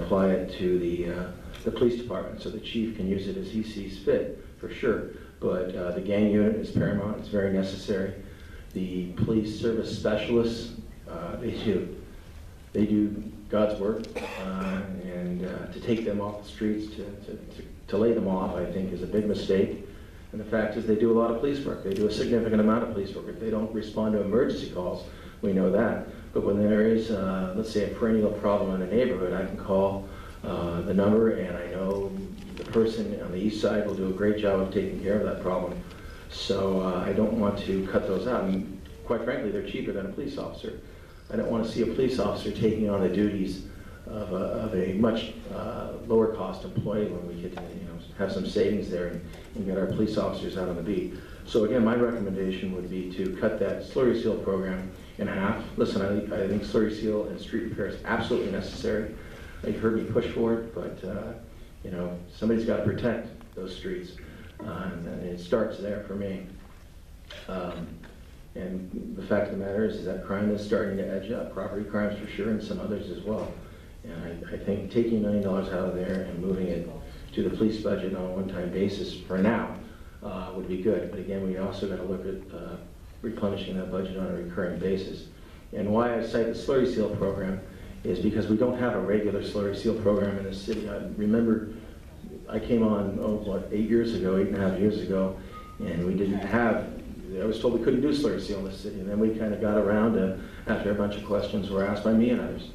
apply it to the police department, so the chief can use it as he sees fit, for sure. But the gang unit is paramount, it's very necessary. The police service specialists, they do God's work, and to take them off the streets, to lay them off, I think, is a big mistake. And the fact is they do a lot of police work. They do a significant amount of police work. If they don't respond to emergency calls, we know that. But when there is, let's say, a perennial problem in a neighborhood, I can call the number, and I know the person on the east side will do a great job of taking care of that problem. So I don't want to cut those out. And quite frankly, they're cheaper than a police officer. I don't want to see a police officer taking on the duties of a much lower cost employee when we could have some savings there and get our police officers out on the beat. So again, my recommendation would be to cut that slurry seal program in half. Listen, I think slurry seal and street repair is absolutely necessary. You've heard me push for it, but somebody's got to protect those streets, and it starts there for me. And the fact of the matter is that crime is starting to edge up, property crimes for sure, and some others as well. And I think taking $1 million out of there and moving it to the police budget on a one-time basis for now would be good. But again, we also got to look at replenishing that budget on a recurring basis. And why I cite the slurry seal program is because we don't have a regular slurry seal program in the city. I remember I came on, 8 years ago, 8.5 years ago, and we didn't have, I was told we couldn't do slurry seal in the city, and then we kind of got around to, after a bunch of questions were asked by me and others,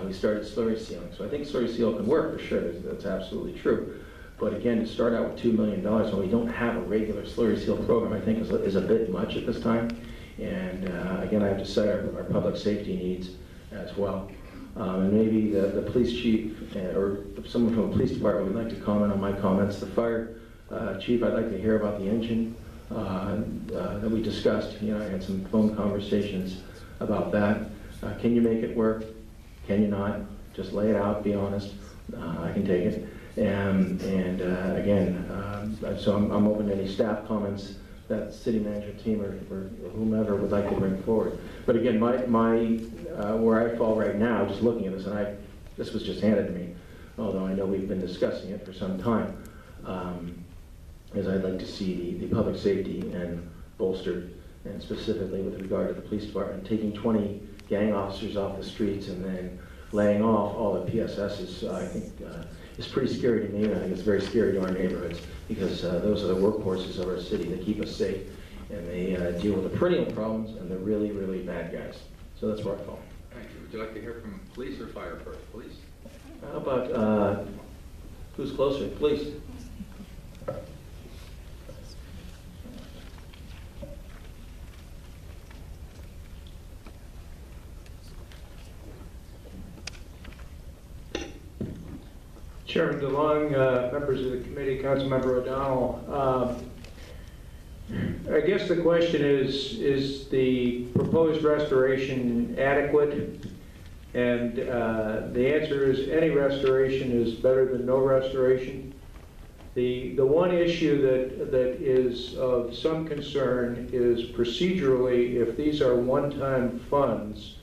we started slurry sealing. So I think slurry seal can work for sure, that's absolutely true. But again, to start out with $2 million when we don't have a regular slurry seal program, I think is a bit much at this time. And again, I have to cite our public safety needs as well. And maybe the police chief or someone from the police department would like to comment on my comments. The fire chief, I'd like to hear about the engine that we discussed. I had some phone conversations about that. Can you make it work? Can you not? Just lay it out, be honest. I can take it. And again, so I'm open to any staff comments that the city management team or whomever would like to bring forward. But again, where I fall right now, just looking at this, and this was just handed to me, although I know we've been discussing it for some time, is I'd like to see the public safety and bolstered, and specifically with regard to the police department, taking 20 gang officers off the streets and then laying off all the PSSs. I think is pretty scary to me, and I think it's very scary to our neighborhoods, because those are the workhorses of our city. They keep us safe, and they deal with the perennial problems and the really, really bad guys. So that's where I fall. Thank you. Would you like to hear from police or fire first? Police? How about, who's closer? Police. Chairman DeLong, members of the committee, Councilmember O'Donnell. I guess the question is the proposed restoration adequate? And the answer is any restoration is better than no restoration. The one issue that is of some concern is procedurally, if these are one-time funds,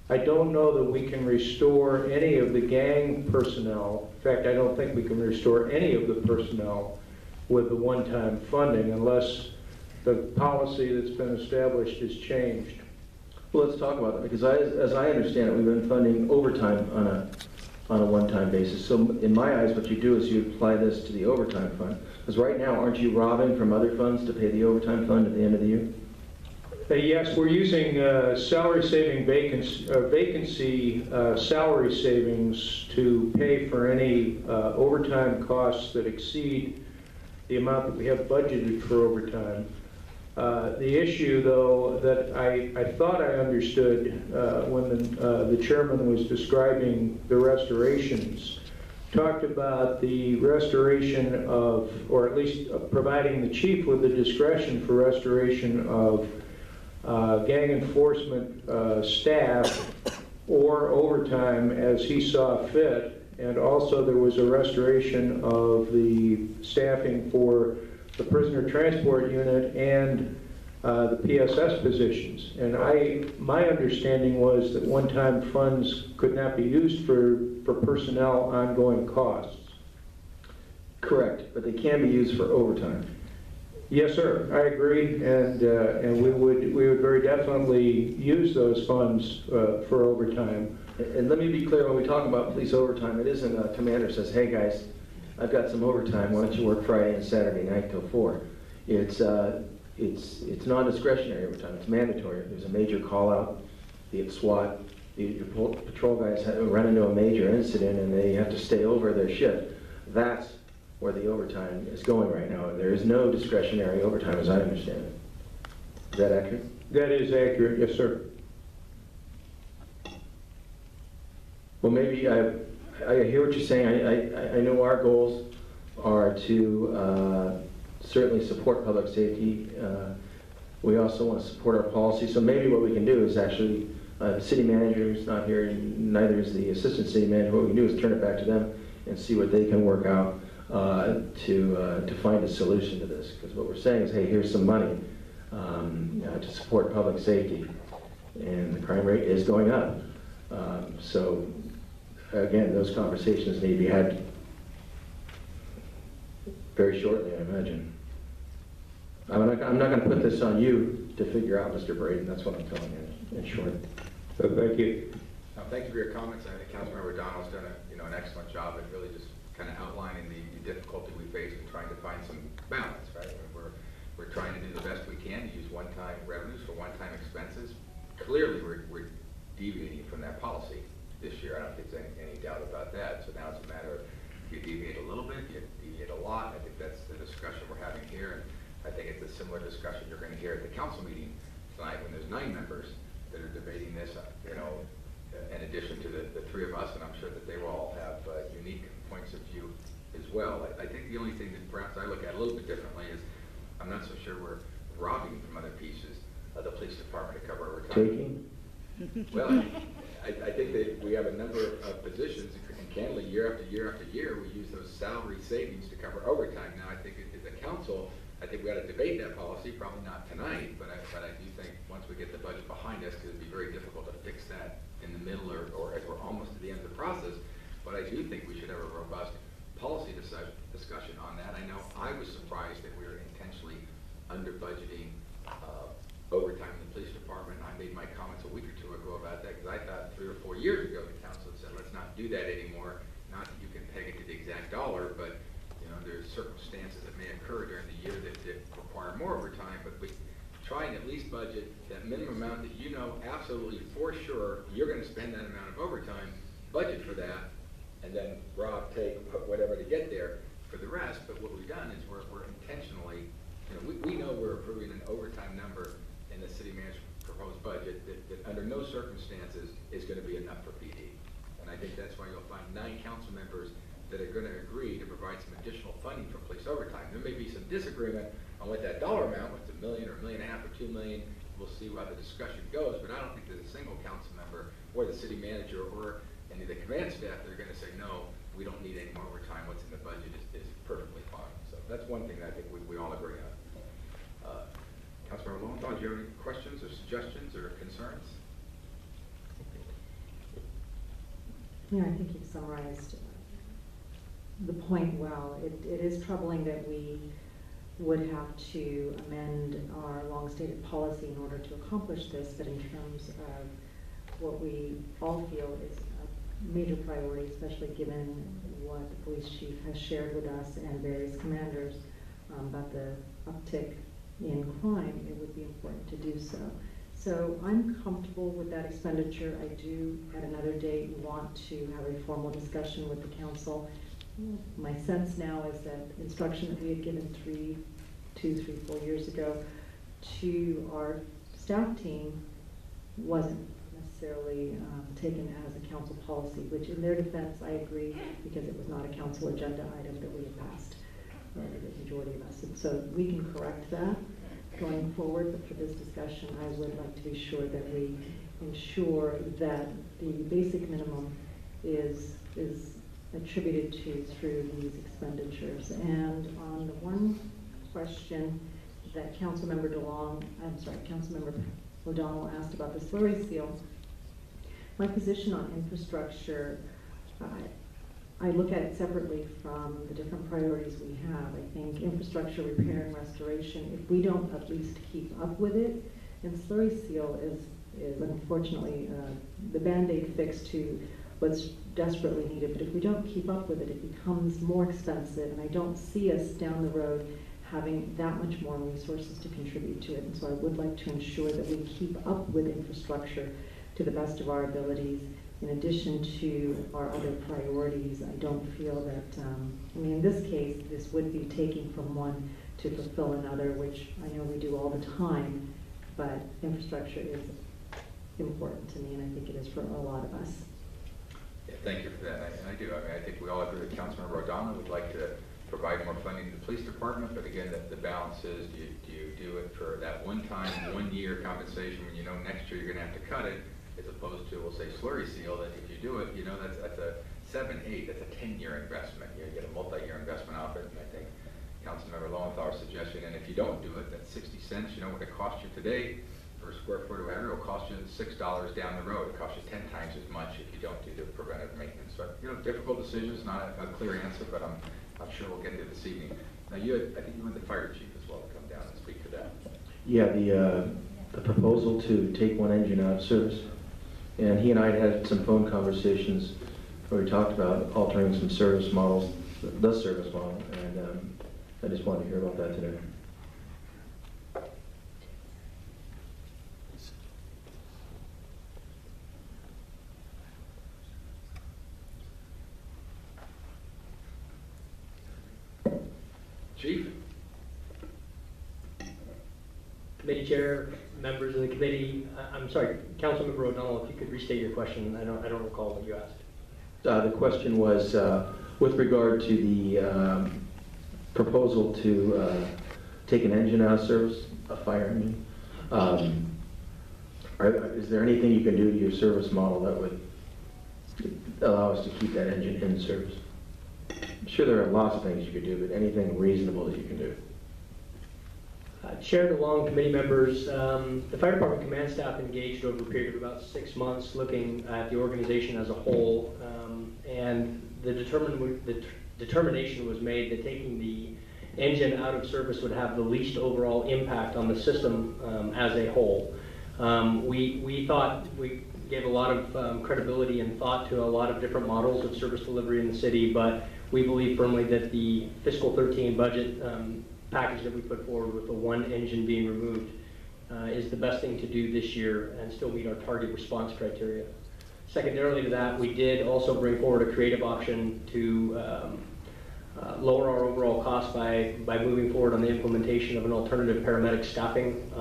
I don't know that we can restore any of the gang personnel. In fact, I don't think we can restore any of the personnel with the one-time funding unless the policy that's been established is changed. Well, let's talk about that, because as I understand it, we've been funding overtime on a one-time basis. So in my eyes, what you do is you apply this to the overtime fund. Because right now, aren't you robbing from other funds to pay the overtime fund at the end of the year? Yes, we're using salary saving vacancy salary savings to pay for any overtime costs that exceed the amount that we have budgeted for overtime. The issue, though, that I thought I understood when the chairman was describing the restorations, talked about the restoration of, or at least providing the chief with the discretion for restoration of gang enforcement staff or overtime as he saw fit, and also there was a restoration of the staffing for the prisoner transport unit and the PSS positions. And my understanding was that one-time funds could not be used for for personnel ongoing costs. Correct, but they can be used for overtime. Yes, sir, I agree, and we would very definitely use those funds for overtime. And let me be clear, when we talk about police overtime, it isn't a commander says, hey guys, I've got some overtime, why don't you work Friday and Saturday night till 4? It's non-discretionary overtime, it's mandatory. There's a major call out, be it SWAT, your patrol guys run into a major incident and they have to stay over their shift. That's where the overtime is going right now. There is no discretionary overtime as I understand it. Is that accurate? That is accurate, yes, sir. Well, maybe I hear what you're saying. I know our goals are to certainly support public safety. We also want to support our policy. So maybe what we can do is actually, the city manager is not here, neither is the assistant city manager. What we can do is turn it back to them and see what they can work out to find a solution to this. Because what we're saying is, hey, here's some money to support public safety. And the crime rate is going up. So again, those conversations need to be had very shortly, I imagine. I'm not going to put this on you to figure out, Mr. Braden. That's what I'm telling you, in short. So thank you. Thank you for your comments. I think Councilmember O'Donnell's done an excellent job at really just kind of outlining the difficulty we face in trying to find some balance, right? We're trying to do the best we can to use one-time revenues for one-time expenses. Clearly, we're deviating from that policy this year. I don't think there's any doubt about that. So now it's a matter of you deviate a little bit, you deviate a lot. I think that's the discussion we're having here. And I think it's a similar discussion you're going to hear at the council meeting tonight when there's 9 members that are debating this, in addition to the 3 of us, and I'm sure that they will all have unique points of view as well. I think the only thing that perhaps I look at a little bit differently is I'm not so sure we're robbing from other pieces of the police department to cover overtime. Taking? Well, I think that we have a number of positions, and candidly, year after year after year, we use those salary savings to cover overtime. Now, I think as a council, I think we ought to debate that policy, probably not tonight, but I do think once we get the budget behind us, because it'd be very difficult to fix that in the middle or as we're almost at the end of the process. But I do think we should have a robust policy discussion on that. I know I was surprised that we were intentionally under budgeting overtime in the police department. I made my comments a week or 2 ago about that because I thought 3 or 4 years ago the council had said, let's not do that anymore. Not that you can peg it to the exact dollar, but there's circumstances that may occur during the year that require more overtime, but we try and at least budget that minimum amount that absolutely for sure you're going to spend that amount of overtime, budget for that, and then Rob take whatever to get there for the rest. But what we've done is we're intentionally, we know we're approving an overtime number in the city manager's proposed budget that under no circumstances is going to be enough for PD. And I think that's why you'll find 9 council members that are going to agree to provide some additional funding for police overtime. There may be some disagreement on what that dollar amount, what's $1 million or $1.5 million or $2 million. We'll see how the discussion goes, but I don't think there's a single council member or the city manager or any of the command staff that are going to say, no, we don't need any more overtime. What's in the budget is perfectly fine. So that's one thing that I think we all agree on. Councilmember Lowenthal, do you have any questions or suggestions or concerns? Yeah, I think you've summarized the point well. It is troubling that we would have to amend our long-stated policy in order to accomplish this, but in terms of what we all feel is a major priority, especially given what the police chief has shared with us and various commanders about the uptick in crime, it would be important to do so. So I'm comfortable with that expenditure. I do, at another date, want to have a formal discussion with the council. My sense now is that instruction that we had given 2, 3, 4 years ago to our staff team wasn't necessarily taken as a council policy, which in their defense, I agree, because it was not a council agenda item that we had passed, the majority of us. And so we can correct that going forward, but for this discussion, I would like to be sure that we ensure that the basic minimum is attributed to through these expenditures. And on the one question that Councilmember O'Donnell asked about the slurry seal, my position on infrastructure I look at it separately from the different priorities we have. I think infrastructure repair and restoration, if we don't at least keep up with it, and slurry seal is unfortunately the Band-Aid fix to what's desperately needed, but if we don't keep up with it, it becomes more expensive, and I don't see us down the road having that much more resources to contribute to it. And so I would like to ensure that we keep up with infrastructure to the best of our abilities. In addition to our other priorities, I don't feel that, I mean, in this case, this would be taking from one to fulfill another, which I know we do all the time, but infrastructure is important to me, and I think it is for a lot of us. Yeah, thank you for that. I do. I mean, I think we all agree with Councilmember O'Donnell. Would like to provide more funding to the police department, but again, the balance is, do you do it for that one-time, one-year compensation when you know next year you're going to have to cut it, as opposed to, we'll say, slurry seal, that if you do it, you know, that's a 7, 8, that's a 10-year investment. You get a multi-year investment off it, and I think Councilmember Lowenthal's suggestion, and if you don't do it, that's 60 cents, you know what it costs you today for a square foot or whatever, it'll cost you $6 down the road. It costs you 10 times as much if you don't do the preventive maintenance. So, you know, difficult decisions, not a clear answer, but I'm sure we'll get there this evening. Now, I think you want the fire chief as well to come down and speak to that. Yeah, the proposal to take one engine out of service, and he and I had some phone conversations where we talked about altering some service models, the service model, and I just wanted to hear about that today. Chief? Committee Chair, members of the committee, I'm sorry, Councilmember O'Donnell, if you could restate your question. I don't recall what you asked. The question was with regard to the proposal to take an engine out of service, a fire engine. Is there anything you can do to your service model that would allow us to keep that engine in service? I'm sure there are lots of things you could do, but anything reasonable that you can do. Chair, DeLong, committee members, the fire department command staff engaged over a period of about 6 months looking at the organization as a whole, and the determination was made that taking the engine out of service would have the least overall impact on the system as a whole. We thought we gave a lot of credibility and thought to a lot of different models of service delivery in the city, but we believe firmly that the fiscal 13 budget package that we put forward with the one engine being removed is the best thing to do this year and still meet our target response criteria. Secondarily to that, we did also bring forward a creative option to lower our overall cost by moving forward on the implementation of an alternative paramedic staffing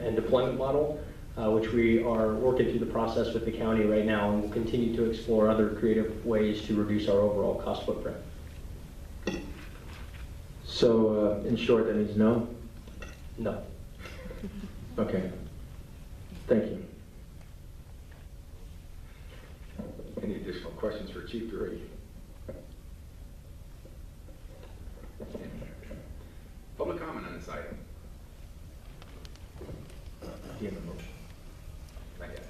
and deployment model, which we are working through the process with the county right now, and will continue to explore other creative ways to reduce our overall cost footprint. So, in short, that means no? No. Okay. Thank you. Any additional questions for Chief Dury? Public comment on this item? Do you have a motion? Not yet.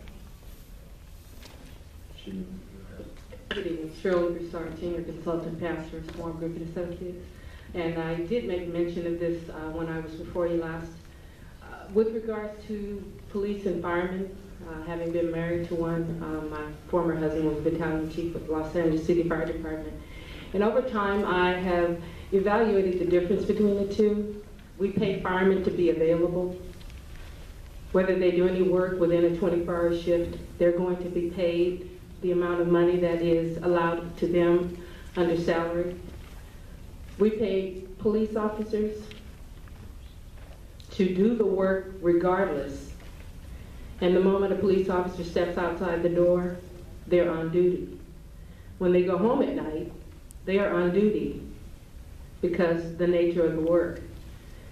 Should you Good evening, Shirley Broussard, Senior Consultant Pastor, Swarm Group and Associates. And I did make mention of this when I was before you last. With regards to police and firemen, having been married to one, my former husband was battalion chief of Los Angeles City Fire Department. And over time, I have evaluated the difference between the two. We pay firemen to be available. Whether they do any work within a 24-hour shift, they're going to be paid the amount of money that is allowed to them under salary. We pay police officers to do the work regardless. And the moment a police officer steps outside the door, they're on duty. When they go home at night, they are on duty because the nature of the work.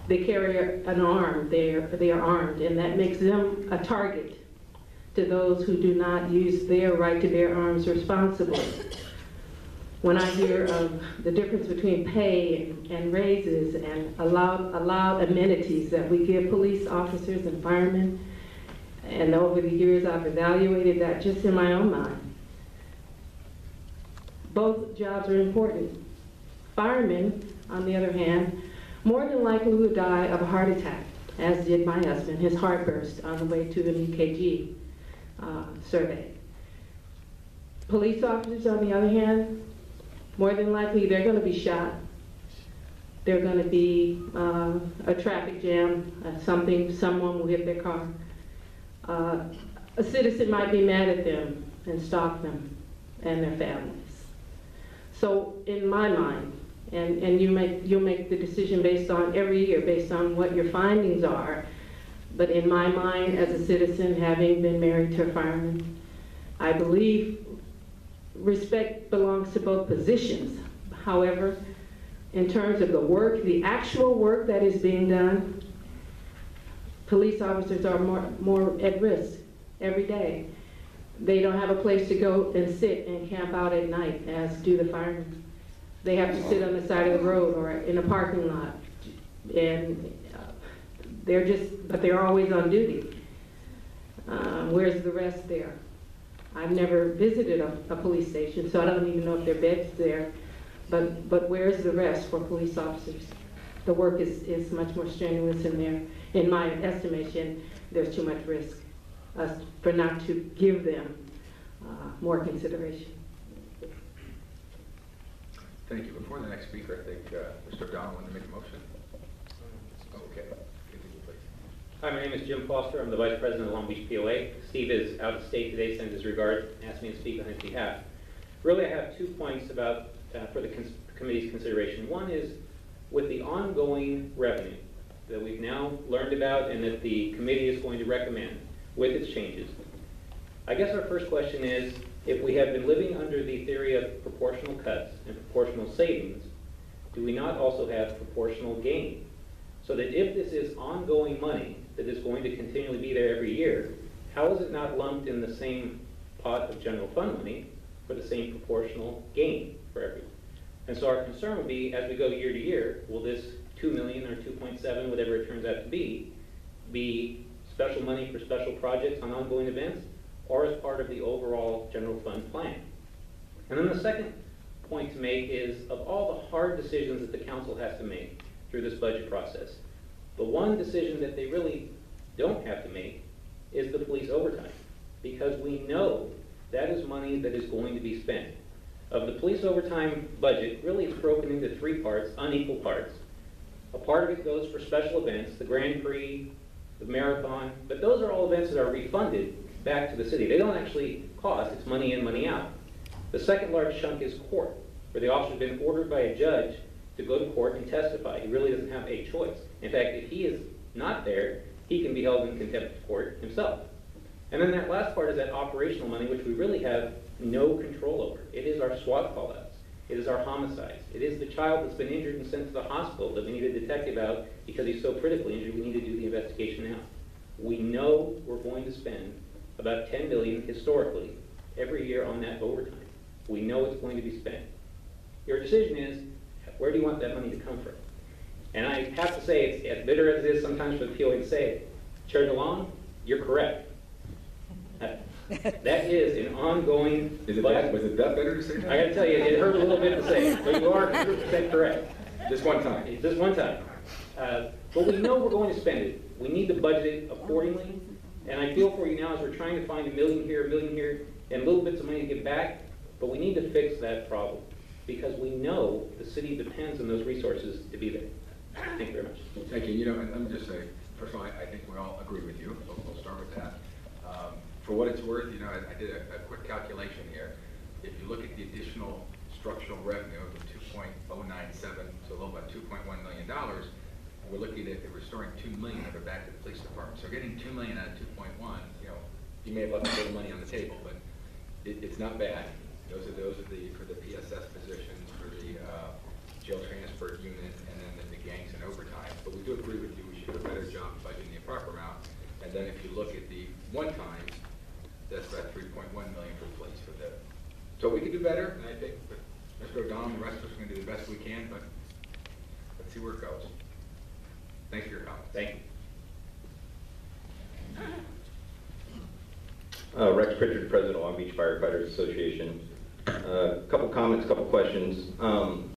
They carry an arm, they are armed, and that makes them a target to those who do not use their right to bear arms responsibly. When I hear of the difference between pay and raises and allowed amenities that we give police officers and firemen, and over the years I've evaluated that just in my own mind. both jobs are important. Firemen, on the other hand, more than likely will die of a heart attack, as did my husband. His heart burst on the way to an EKG survey. Police officers, on the other hand, more than likely they're going to be shot. They're going to be a traffic jam, someone will hit their car. A citizen might be mad at them and stalk them and their families. So in my mind, and you'll make the decision based on every year, based on what your findings are, but in my mind, as a citizen, having been married to a fireman, I believe respect belongs to both positions. However, in terms of the work, the actual work that is being done, police officers are more at risk every day. They don't have a place to go and sit and camp out at night, as do the firemen. They have to sit on the side of the road or in a parking lot, and they're always on duty. Where's the rest there? I've never visited a police station, so I don't even know if there are beds there, but where's the rest for police officers? The work is much more strenuous in there. In my estimation, there's too much risk for not to give them more consideration. Thank you. Before the next speaker, I think Mr. O'Donnell wanted to make a motion. Okay. Continue, please. Hi, my name is Jim Foster. I'm the Vice President of Long Beach POA. Steve is out of state today, sends his regards, asked me to speak on his behalf. Really, I have 2 points about for the committee's consideration. One is with the ongoing revenue that we've now learned about and that the committee is going to recommend with its changes. I guess our first question is, if we have been living under the theory of proportional cuts and proportional savings, do we not also have proportional gain? So that if this is ongoing money that is going to continually be there every year, how is it not lumped in the same pot of general fund money for the same proportional gain for everyone? And so our concern would be, as we go year to year, will this 2 million or 2.7, whatever it turns out to be special money for special projects on ongoing events, or as part of the overall general fund plan? And then the second point to make is, of all the hard decisions that the council has to make through this budget process, the one decision that they really don't have to make is the police overtime, because we know that is money that is going to be spent. Of the police overtime budget, really it's broken into 3 parts, unequal parts. A part of it goes for special events, the Grand Prix, the marathon, but those are all events that are refunded back to the city. They don't actually cost, it's money in, money out. The second large chunk is court, where the officer has been ordered by a judge to go to court and testify. He really doesn't have a choice. In fact, if he is not there, he can be held in contempt of court himself. And then that last part is that operational money, which we really have no control over. It is our SWAT call-outs. It is our homicides. It is the child that's been injured and sent to the hospital that we need a detective out because he's so critically injured, we need to do the investigation now. We know we're going to spend about $10 billion historically every year on that overtime. We know it's going to be spent. Your decision is, where do you want that money to come from? And I have to say, it's as bitter as it is sometimes for the POA to say, Chair DeLong, you're correct. That is an ongoing Was it that better to say that? I got to tell you, it hurt a little bit to say it, but you are 100% correct. Just one time. Just one time. But we know we're going to spend it. We need to budget it accordingly. And I feel for you now as we're trying to find $1 million here, and little bits of money to get back, but we need to fix that problem because we know the city depends on those resources to be there. Thank you very much. Thank you. You know, and let me just say, first of all, I think we all agree with you. We'll start with that. For what it's worth, you know, I did a quick calculation here. If you look at the additional structural revenue of 2.097 to a little about $2.1 million, we're looking at restoring $2 million of it back to the police department. So getting $2 million out of 2.1, you know, you may have left a little money on the table, but it's not bad. Those are for the PSS positions, for the jail transport unit, and then the gangs and overtime. But we do agree with you. We should do a better job of budgeting the proper amount. And then if you look at the one-times, that's about $3.1 million for police for the. So we could do better, and I think Mr. O'Donnell and the rest of us are going to do the best we can, but let's see where it goes. Thanks for your comments. Thank you. Rex Pritchard, President of Long Beach Firefighters Association. Couple comments, couple questions.